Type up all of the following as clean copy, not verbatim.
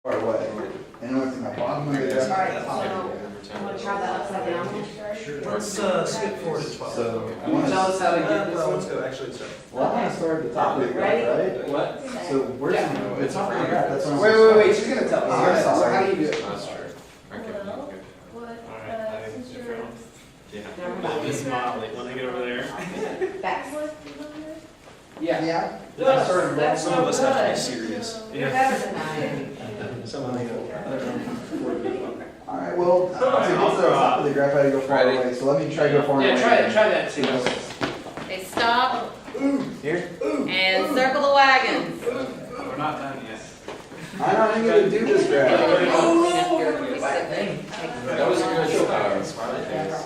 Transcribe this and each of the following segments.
far away. And it went to my bottom of the desk. Alright, so, I'm gonna try that upside down. Sure. Let's skip forward to 12. So, I Can you want tell to, us how to get this Let's one? go, actually, so. well, I want to start at the top of the graph, right? What? So, where's the, it's not really graph, that's what I'm. Wait, she's gonna tell us. Oh, I'm Go ahead. So sorry. how do you do it? That's true. Okay, Hello? good. What, since you're Yeah. This Molly, when I get over there. backflip? Yeah. Yeah. That's Some of us so have to be good. serious. You're better than I am. Some of them. Alright, well, to get to the top of the graph, I had to go far Ready? away, so let me try to go far away. Yeah, try that too. Okay, stop. Here? And circle the wagons. We're not done yet. I'm not even gonna do this graph. That was a good smiley face.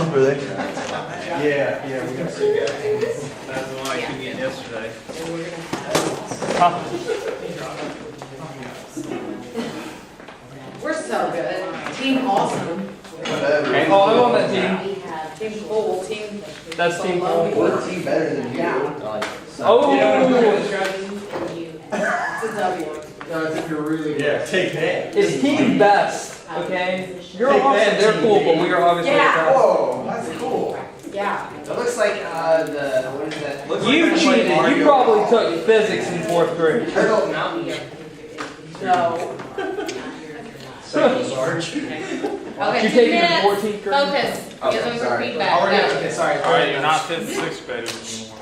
Over there? Yeah, we got to get. That's the one I couldn't get yesterday. And we're gonna We're so good. Team awesome. Whatever. Oh, I'm on that team. We have team full, team. That's team Solo. full. We're a team better than you. Yeah. So- Oh! It's a W. No, I think you're really good. Yeah, take that. It's team best, okay? You're Take awesome, that, they're team cool, B. but we are obviously the Yeah. best. Whoa, that's cool. Yeah. It looks like what is that? Looks You like cheated, Mario. you probably took physics in 4th grade. Turtle Mountain. No. Second Sarge. You Okay, 2 taking in minutes. 14th grade? Focus. Okay, Give them sorry. feedback. Already, Go. okay, sorry. Alright, you're not 5th and 6th graders anymore.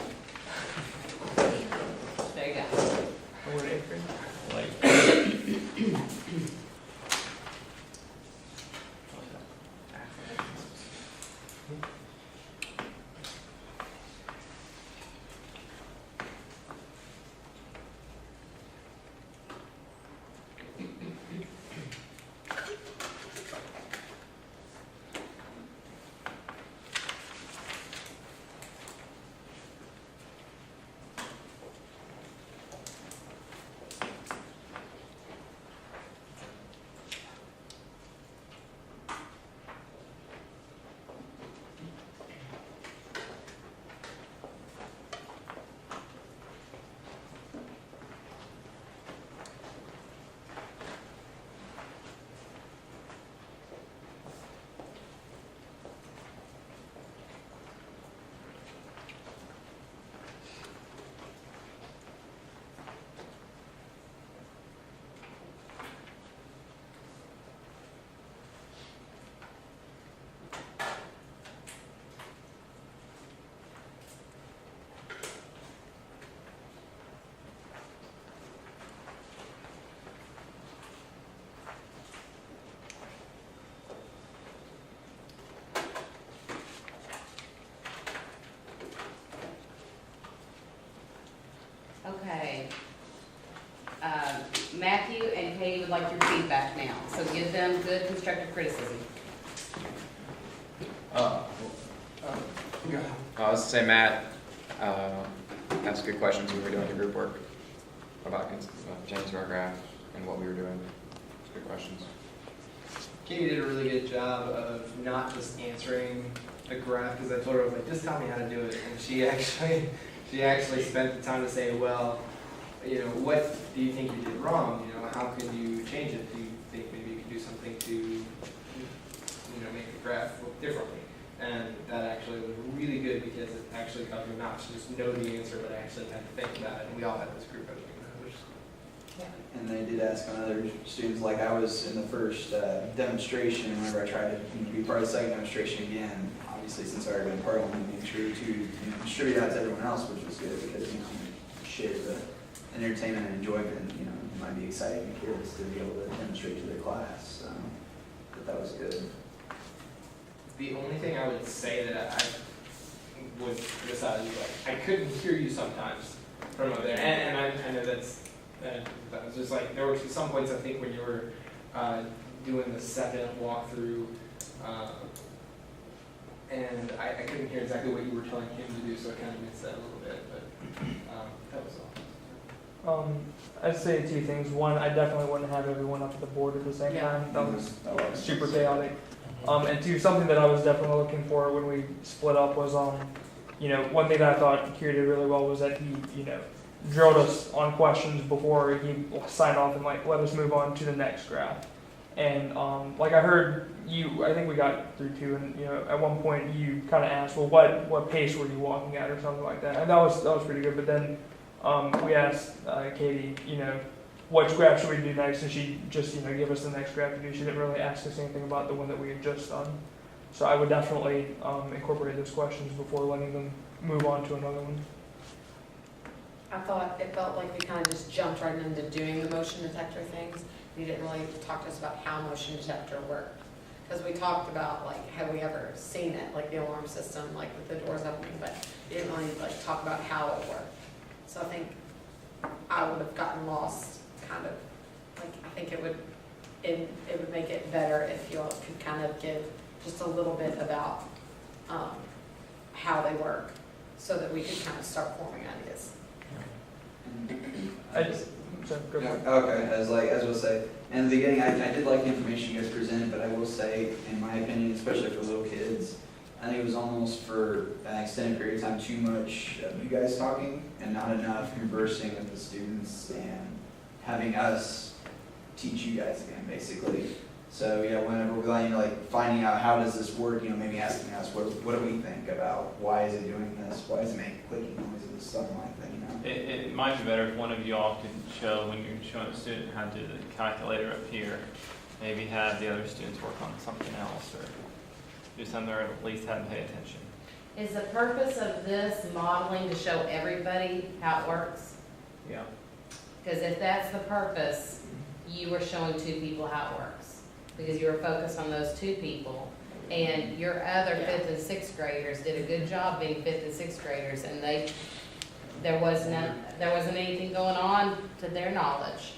There you go. Oh, we're in 8th grade? Okay. Matthew and Katie would like your feedback now, so give them good constructive criticism. I was to say, Matt, asked good questions when we were doing the group work about James our graph and what we were doing. Good questions. Katie did a really good job of not just answering a graph, because I told her, I was like, just tell me how to do it. And she actually spent the time to say, well, you know, what do you think you did wrong? You know, how can you change it? Do you think maybe you could do something to, you know, make the graph look differently? And that actually was really good, because it actually got me not to just know the answer, but I actually had to think about it. And we all had this group of which is cool. And they did ask on other students, like I was in the first demonstration, whenever I tried to be part of the second demonstration again, obviously since I already been part of one, make sure to distribute out to everyone else, which was good, because you share the entertainment and enjoyment, you know, it might be exciting to kids to be able to demonstrate to their class, so, but that was good. The only thing I would say that I would criticize is, like, I couldn't hear you sometimes from over there, and I know that was just like, there were some points, I think, when you were doing the second walkthrough, and I couldn't hear exactly what you were telling him to do, so I kind of missed that a little bit, but that was all. I'd say 2 things. One, I definitely wouldn't have everyone up at the board at the same time. That was super chaotic. And 2, something that I was definitely looking for when we split up was, you know, one thing that I thought Kira did really well was that he, you know, drilled us on questions before he signed off and like let us move on to the next graph. And like I heard you, I think we got through two, and you know, at one point you kind of asked, well, what pace were you walking at, or something like that, and that was pretty good. But then we asked Katie, you know, which graph should we do next, and she just, you know, gave us the next graph to do. She didn't really ask us anything about the one that we had just done. So I would definitely incorporate those questions before letting them move on to another one. I thought it felt like we kind of just jumped right into doing the motion detector things. You didn't really talk to us about how motion detector worked. Because we talked about, like, have we ever seen it, like the alarm system, like with the doors opening, but you didn't really, like, talk about how it worked. So I think I would have gotten lost, kind of, like, I think it would make it better if you all could kind of give just a little bit about how they work, so that we could kind of start forming ideas. I just, so, go for it. Okay, as I will say, in the beginning, I did like the information you guys presented, but I will say, in my opinion, especially for little kids, I think it was almost for an extended period of time too much of you guys talking and not enough conversing with the students and having us teach you guys again, basically. So, yeah, whenever we're like finding out how does this work, you know, maybe asking us, what do we think about, why is it doing this, why is it making clicking noises, something like that, you know? It might be better if one of you all could show, when you're showing a student how to do the calculator up here, maybe have the other students work on something else, or do something, or at least have them pay attention. Is the purpose of this modeling to show everybody how it works? Yeah. Because if that's the purpose, you were showing two people how it works. Because you were focused on those two people. And your other fifth and sixth graders did a good job being fifth and sixth graders, and there wasn't anything going on to their knowledge.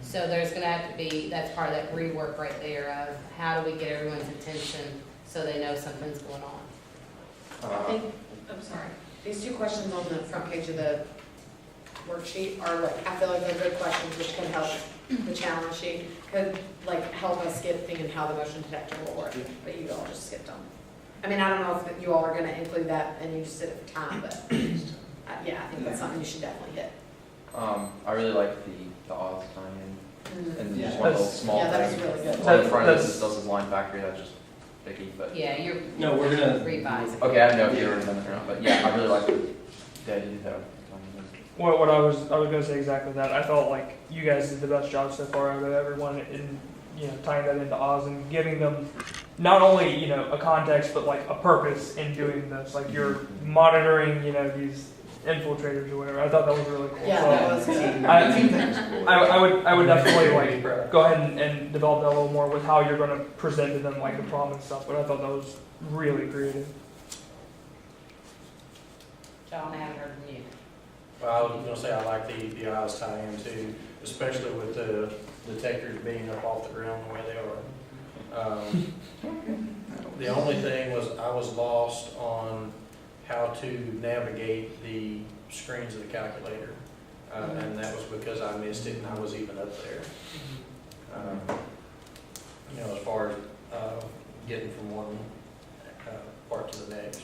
So there's gonna have to be, that's part of that rework right there of how do we get everyone's attention so they know something's going on. I think, I'm sorry, these two questions on the front page of the worksheet are like, I feel like they're good questions which can help the challenge sheet, could like help us get thinking how the motion detector will work, but you all just skipped them. I mean, I don't know if you all are gonna include that and you just did it for time, but yeah, I think that's something you should definitely hit. I really like the Oz tie-in, and Yeah. just one little That's- small Yeah, that was thing. really good. On the front of That's- this, it still says line factory, that's just picky, but. Yeah, you're No, we're gonna. revising. Okay, I didn't know if you were done it or not, but yeah, I really like the idea though. What I was gonna say exactly that. I felt like you guys did the best job so far out of everyone in, you know, tying that into Oz and giving them not only, you know, a context but like a purpose in doing this. Like you're monitoring, you know, these infiltrators or whatever. I thought that was really cool. Yeah, So, that was good. I would definitely like go ahead and develop that a little more with how you're gonna present to them like the problem and stuff. But I thought that was really creative. John, I haven't heard from you. Well, I was gonna say, I like the Oz tie-in too, especially with the detectors being up off the ground the way they are. The only thing was, I was lost on how to navigate the screens of the calculator. And that was because I missed it and I was even up there. You know, as far as, getting from one, part to the next.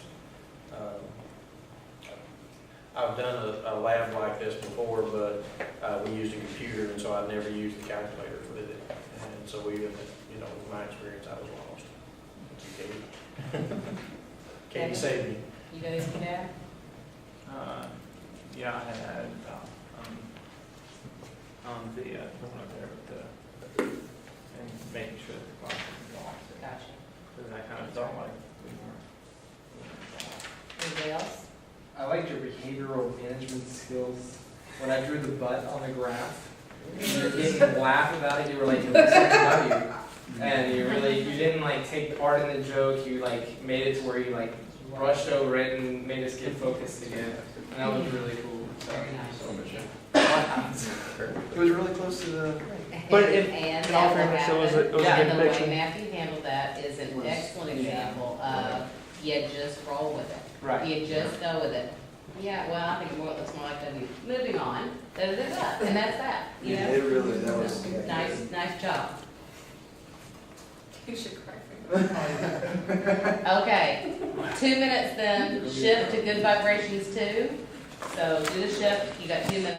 I've done a lab like this before, but we used a computer, and so I never used the calculators with it. And so even, you know, with my experience, I was lost. Katie saved me. You guys can add? Yeah, I had, on the, one up there with the, and making sure that the class was involved. Gotcha. Because I kind of felt like we weren't involved. Anybody else? I liked your behavioral management skills. When I drew the butt on the graph, you didn't laugh about it. You were like, "It's something about you," and you didn't like take part in the joke. You like made it to where you like brushed over it and made us get focused again. And that was really cool. So, It was really close to the. But in And all that will fairness, it was happen. a Yeah, good And the way depiction. Matthew handled that is an excellent example of, you just roll with it. right. You just go with it. Yeah, well, I think it looks more like moving on, and that's that, you Yeah, know? it really, that was. Nice job. You should cry for me. Okay, 2 minutes then, shift to good vibrations 2. So do the shift, you got 2 minutes.